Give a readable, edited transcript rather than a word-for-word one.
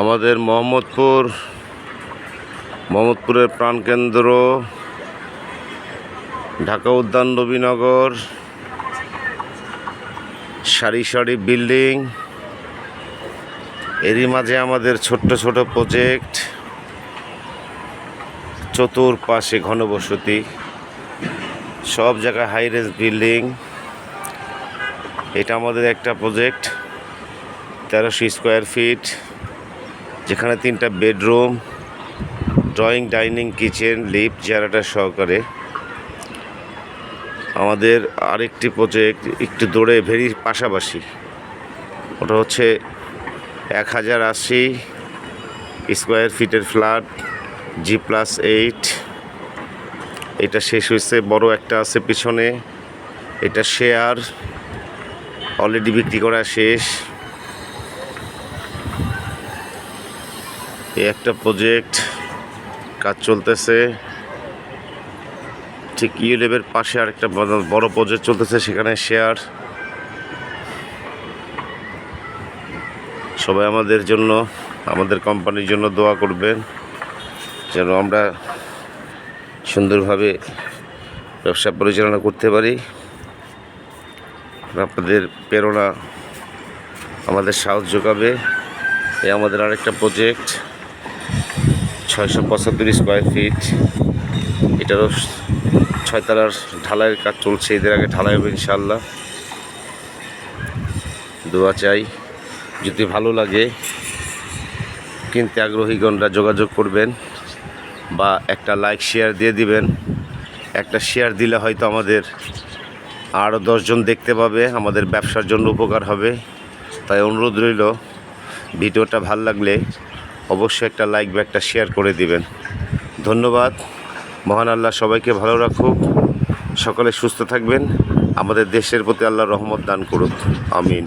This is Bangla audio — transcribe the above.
আমাদের মোহাম্মদপুরের প্রাণকেন্দ্র ঢাকা উদ্যান নবীনগর, সারি সারি বিল্ডিং, এরই মাঝে আমাদের ছোট্ট ছোট প্রজেক্ট, চতুর্পাশে ঘনবসতি, সব জায়গায় হাই রেঞ্জ বিল্ডিং। এটা আমাদের একটা প্রজেক্ট 1300 স্কোয়ার ফিট, যেখানে 3টা bedroom, drawing, dining, kitchen, lift, generator সহকারে। আমাদের আরেকটি প্রজেক্ট একটু দূরে ভেরি পাশাপাশি, ওটা হচ্ছে 1080 স্কোয়ার ফিটের ফ্ল্যাট, G+8। এটা শেষ হয়েছে, বড় একটা আছে পিছনে, এটা শেয়ার, অলরেডি বিক্রি করা শেষ। এই একটা প্রজেক্ট কাজ চলতেছে, ঠিক ইউলেবের পাশে আরেকটা বড় প্রজেক্ট চলতেছে, সেখানে শেয়ার। সবাই আমাদের জন্য, আমাদের কোম্পানির জন্য দোয়া করবেন, যেন আমরা সুন্দরভাবে ব্যবসা পরিচালনা করতে পারি। আপনাদের প্রেরণা আমাদের সাহস যোগাবে। এই আমাদের আরেকটা প্রজেক্ট 675 স্কোয়ার ফিট, এটারও 6 তলার ঢালাইয়ের কাজ চলছে, এদের আগে ঢালাই হবে ইনশাল্লাহ। দোয়া চাই, যদি ভালো লাগে কিনতে আগ্রহীগণরা যোগাযোগ করবেন, বা একটা লাইক শেয়ার দিয়ে দিবেন। একটা শেয়ার দিলে হয়তো আমাদের আরও 10 জন দেখতে পাবে, আমাদের ব্যবসার জন্য উপকার হবে। তাই অনুরোধ রইল, ভিডিওটা ভালো লাগলে অবশ্যই একটা লাইক বা একটা শেয়ার করে দিবেন। ধন্যবাদ। মহান আল্লাহ সবাইকে ভালো রাখুক, সকলে সুস্থ থাকবেন, আমাদের দেশের প্রতি আল্লাহ রহমত দান করুক, আমিন।